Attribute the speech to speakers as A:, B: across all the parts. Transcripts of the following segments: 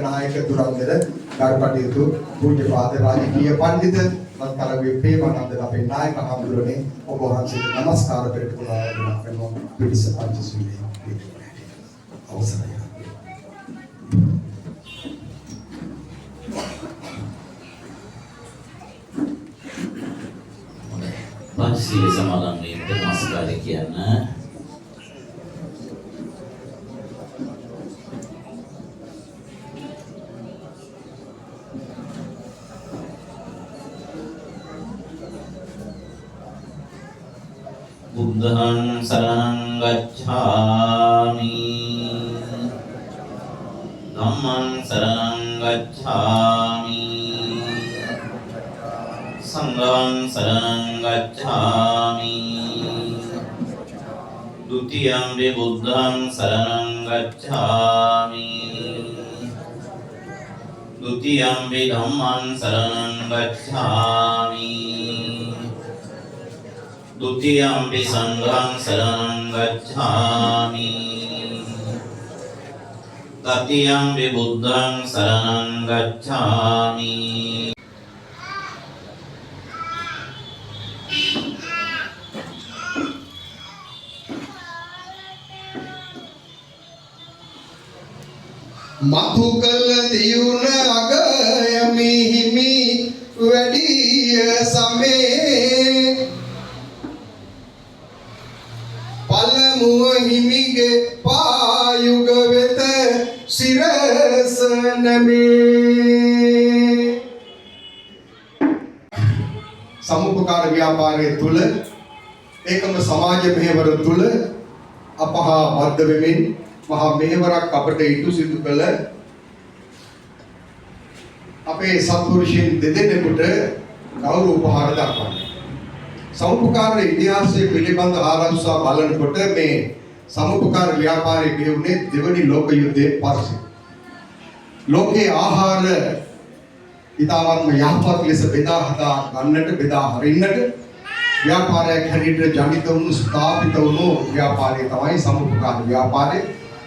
A: नायक दुरंदर गणपति पूज्यपाद राजकीय पंडित रत्नवे प्रेमानंद अपने नायक हामुलने उपहार से नमस्कार पेटुकुना पिडिस पंचसूली अवसर
B: पंचशील समागम में नमस्कार किया बुद्धं शरणं गच्छामि धम्मं शरणं गच्छामि संघं शरणं गच्छामि द्वितीयं बुद्धं शरणं गच्छामि द्वितीयं धम्मं शरणं गच्छामि द्वितीयं संघं शरणं गच्छामि तृतीयं बुद्धं शरणं गच्छामि
A: मधुकल दियुन अगयमि हिमि वडिय समे पलमुव हिमिगे पायुग वेत शिरसन में समुपकार व्यापारे तुल एकम समाज मेहवर तुल अपहा बद्ध वेमिन महा मेहवरක් අපට ඉටු සිදු කළ අපේ සත්පුරුෂයන් දෙදෙනෙකුට ගෞරව උපහාර දක්වනවා. සමුපකාර ඉතිහාසයේ පිළිබඳ ආරම්භය බලනකොට මේ සමුපකාර ව්‍යාපාරයේ ගෙවුනේ දෙවනි ලෝක යුද්ධයෙන් පස්සේ. ලෝකේ ආහාර ඊතාවත්ම යහපත් ලෙස බෙදා හදා ගන්නට බෙදා හරින්නට ව්‍යාපාරයක් හැටියට ජනිත වුණු ස්ථාපිත වුණු ව්‍යාපාරය තමයි සමුපකාර ව්‍යාපාරය.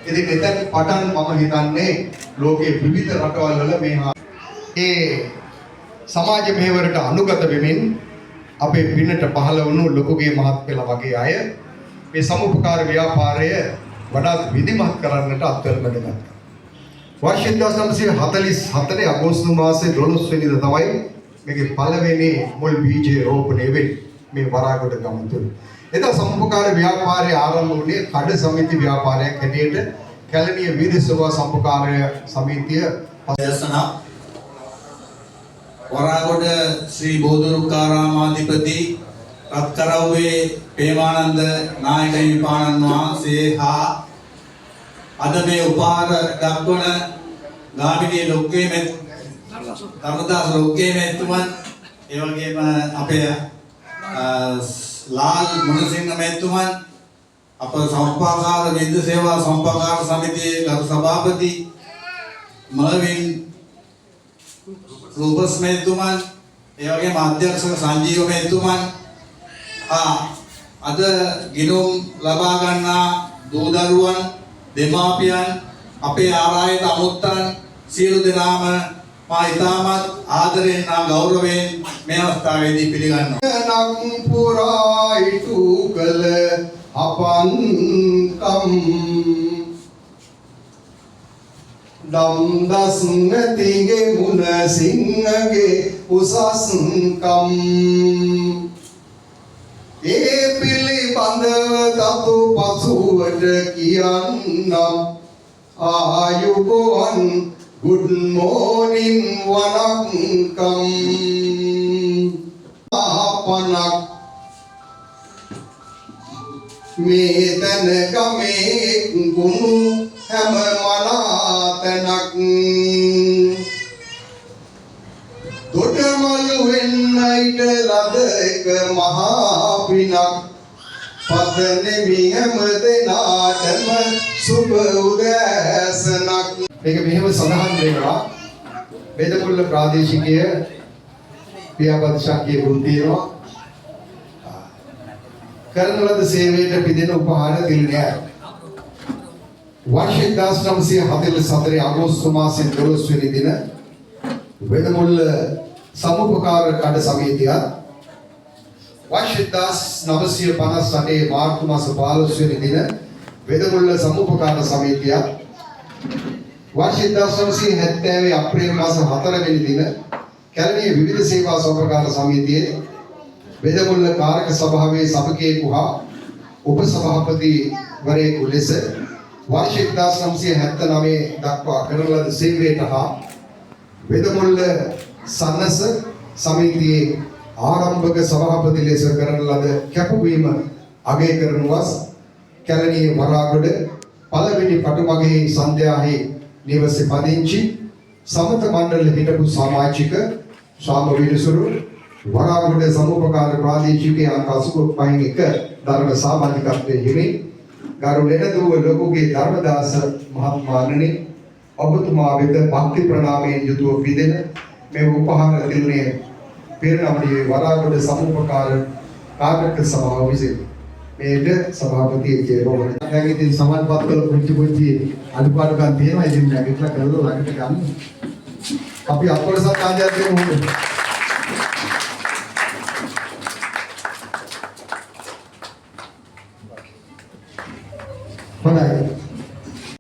A: ඉතින් එතන පටන් මම හිතන්නේ ලෝකයේ විවිධ රටවල් වල මේ සමාජ මෙහෙවරට අනුගත වෙමින් අපේ පින්නට පහළ වුණු ලොකුගේ මහත්පෙළ වගේ අය මේ සමුපකාර ව්‍යාපාරය වඩාත් විධිමත් කරන්නට අත්වැල්මට ගත්තා. වර්ෂ 1947 අගෝස්තු මාසයේ 12 වෙනිදා තමයි මේකේ පළවෙනි මුල් බීජය රෝපණය වෙන්නේ මේ වරාගොඩ ගම තුල. එදා සමුපකාර ව්‍යාපාරය ආරම්භ වුණේ කඩ සමිති ව්‍යාපාරයක් හැටියට කැලණිය වීදි සේවා සමුපකාර සමිතිය
C: දේශනා වරාගොඩ ශ්‍රී බෝධිරුක්කාරාමාධිපති රත්කරව්වේ ප්‍රේමානන්ද නායක හිමිපාණන් වහන්සේ හා අද මේ උපහාර දක්වන ගාමිණී ලොක්කේ මෙත් ධර්මදාස ලොක්කේ මෙතුමන් ඒ වගේම අපේ लाल मुनसिंह मेहतुमन අප සම්පාකාර විද්‍ය සේවා සම්පාකාර සමිතියේ ගරු සභාපති මර්වින් රූපස් මෙහතුමන් ඒ වගේම අධ්‍යක්ෂක සංජීව මෙහතුමන් අද ගිණුම් ලබා ගන්නා දූ දරුවන් දෙමාපියන් අපේ ආරායක අමුත්තන් සියලු දෙනාම මා ඉතාමත් ආදරයෙන් නා ගෞරවයෙන් මේ අවස්ථාවේදී පිළිගන්නවා.
A: පුරා ඉටු කළ අපන්කම් දම්දස් නැතිගේ මුන සිංහගේ උසස්කම් ඒ පිළිබඳව තතු පසුවට කියන්නම් ආයුබෝවන් good morning වණක්කම් ආපනක් මේ තන ගමේ ගුණු හැම මලාතනක් දොඩමලු වෙන්නයිට ලද එක මහා පිනක් පතනෙමි හැම දෙනාටම සුබ උදෑසනක්. මේක මෙහෙම සඳහන් වෙනවා වේදපුල්ල ප්‍රාදේශීය පියාපත් ශාක්‍ය ගුණ තියෙනවා කරන ලද සේවයට පිදෙන උපහාර දිල්නෑ. वर्ष 1944 අගෝස්තු මාසයේ 12 වෙනි දින වෙදමුල්ල සමුපකාර කඩ සමිතිය वर्ष 1958 මාර්තු මාස 15 වෙනි දින වෙදමුල්ල සමුපකාර සමිතිය वर्ष 1970 අප්‍රේල් මාස 4 වෙනි දින කැලණිය විවිධ සේවා සමුපකාර සමිතියේ වෙදමුල්ල කාරක සභාවේ සභකයෙකු හා උපසභාපතිවරයෙකු ලෙස वर्ष 1979 දක්වා කරන ලද සේවයට හා වෙදමුල්ල සන්නස සමිතියේ ආරම්භක සභාපති ලෙස කරන ලද කැපවීම අගය කරනුවස් කැලණියේ වරාගොඩ පළවෙනි පටුමගෙහි සන්ධ්‍යාහි නිවසේ පදිංචි සමත මණ්ඩල හිටපු සමාජික ශාම විදුසුරු වරාගොඩ සමුපකාර ප්‍රාදේශිකයේ අංක 85 ධර්ම සමාජිකත්වයේ හිමි ගරු ලෙනදුව ලොකුගේ ධර්මදාස මහත්මයාණනි ඔබතුමා වෙත භක්ති ප්‍රණාමයෙන් යුතුව පිදෙන මේ උපහාර දෙන්නේ පෙරණමණියේ වරාගොඩ සමුපකාර කාර්යක සභාව විසින් මේක සභාපති ජේරෝමන දැන් ඉතින් සමන්පත් කළ පුංචි අනුපාඩුකම් තියෙනවා ඉතින් නැගිටලා කරලා ළඟට ගන්න අපි අපොල සත්කාරයක් දෙමු හොඳයි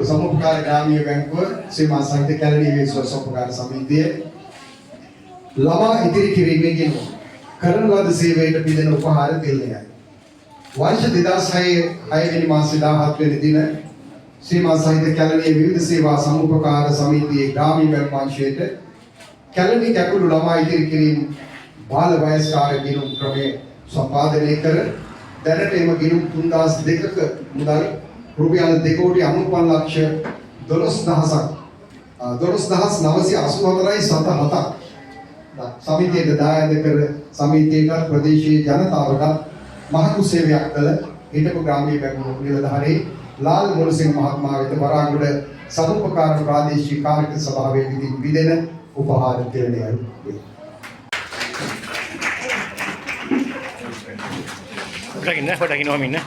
A: සමුපකාර ග්‍රාමීය බැංකුව සීමා සහිත කැලණිය විශ්ව සමුපකාර සමිතිය ළමා ඉදිරි කිරීමේදී කරන ලද සේවයට පිළිදෙන උපහාර දෙන්නේයි वर्ष 2006 වෙනි මාසයේ 17 වෙනි දින සීමා සහිත කැලණිය විවිධ සේවා සමුපකාර සමිතියේ ග්‍රාමීය බැංකුව අංශයට කැලණි කැකුළු ළමා ඉදිරි කිරීම බාල වයස්කාර ගිණුම් ක්‍රමයේ සම්පාදනය කර දැනට එම ගිණුම් 3002ක මුදල් රුපියල් 2,90,000ක් සමිතියට දායද කර සමිතියට ප්‍රදේශීය ජනතාවට මහඟු සේවයක් කළ හිටපු ග්‍රාමීය බැංකුව නිලධාරී ලාල් මුලසිංහ මහත්මයා වෙත වරාගොඩ සමුපකාර ප්‍රාදේශීය කාර්යක සභාවේ විදින උපහාර දෙන්නයි වේ.
D: ෆොටකින් ඔහමින්න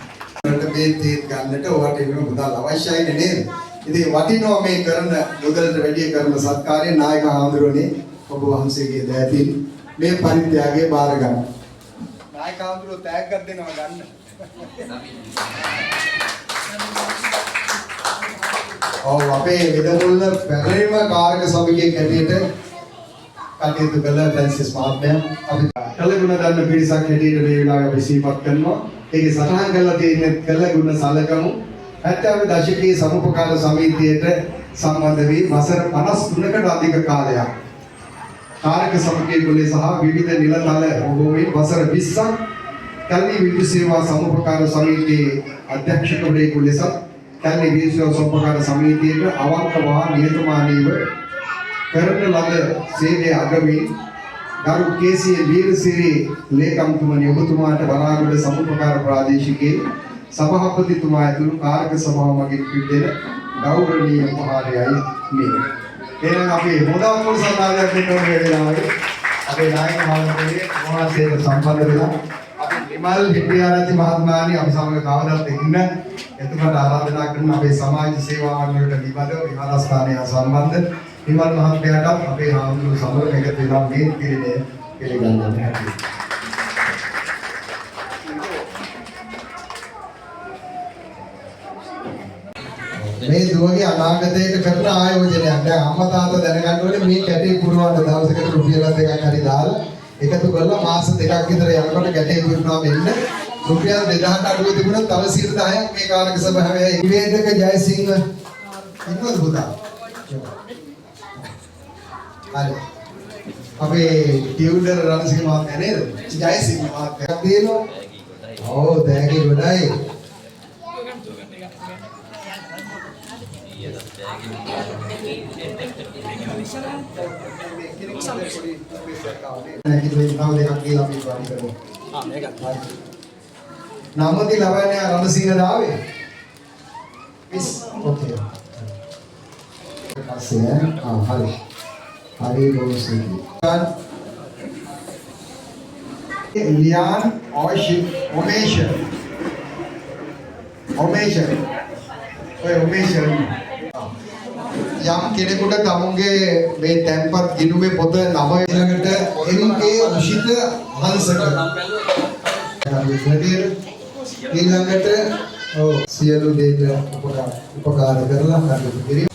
A: මේ තේත් ගන්නට ඔයාට එන්න මුදල් අවශ්‍යයි නේද? ඉතින් වටිනවා මේ කරන මුදලට වැඩි කරන සත්කාරයේ නායක හාමුදුරනේ ඔබ වහන්සේගේ දෑතින් මේ පරිත්‍යාගය බාර ගන්න. නායක හාමුදුරුවෝ තෑග්ගක් දෙනවා ගන්න. ඔව් අපේ වෙදමුල්ල පැරණිම කාර්ක සභාවේ කැටියට කටයුතු කළ ෆ්‍රැන්සිස් මහත්මයා අපි කළගුණ දන්න පිරිසක් හැටියට මේ වෙලාවේ අපි සිහිපත් කරනවා. ඒකේ සටහන් කරලා තියෙන කළගුණ සලකමු 70 දශකයේ සමුපකාර සමිතියට සම්බන්ධ වී වසර 53කට අධික කාලයක් කාර්ක සමිතියේ ලෙස සහ විවිධ නිලතල ඔබෝවේ වසර 20ක් කැලණි විදුලි සේවා සමුපකාර සමිතියේ අධ්‍යක්ෂකවරයෙකු ලෙස කැලණි විදුලි සමුපකාර සමිතියට අවංකව නිහතමානීව කරන ලද සේවයේ අගමින් ගරු කේසී වීරසිරි ලේකම්තුමනි ඔබතුමාට වරාගොඩ සමුපකාර ප්‍රාදේශිකයේ සභාපතිතුමා ඇතුළු කාර්ක සභාව මගින් පිළිදෙන ගෞරවනීය උපහාරයයි මේ. එහෙනම් අපි හොඳම සම්මානයක් දෙන්න ඕනේ වෙලාවේ අපේ නායක මහත්මයාගේ මොහාසයට සම්බන්ධ වෙලා අපි නිමල් හිටියාරති මහත්මයාණන් අපි සමග කවදාවත් ඉන්න එතුමාට ආරාධනා කරන අපේ සමාජ සේවාවන් වලට නිබඳව විහාරස්ථානය සම්බන්ධ නිමල් මහත්මයාට අපේ හාමුදුරුවෝ සමග එකතු වෙලා මේ පිළිදේ පිළිගන්නවා හැටි. මේ දුවගේ අනාගතයට කරන ආයෝජනයක්. දැන් අම්මා තාත්තා දැනගන්න ඕනේ මේ කැටේ පුරවන්න දවසකට රුපියල් 2ක් හරි දාලා එකතු කරලා මාස 2ක් විතර යනකොට කැටේ පුරනවා මෙන්න රුපියල් 2000ක් අඩුව තිබුණා තව 10ක් මේ කාර්ක සභාවේ නිවේදක ජයසිංහ ඉන්නවද පුතා? හරි. අපේ ටියුඩර් රණසිංහ මහත්මයා නේද? ජයසිංහ මහත්මයා තියෙනවා. ඔව් තෑගි ගොඩයි. नामती लवाने रणसिंह दावे मिस ओके से हां हरी हरी बोल सिंह लियान ओमेश ඔය උමේෂ් යම් කෙනෙකුට තමුන්ගේ මේ තැන්පත් ගිණුමේ පොත නම ඊළඟට එම්.ඒ. උෂිත හංසක ඊළඟට සියලු දේට උපකාර කරලා කටයුතු කිරීම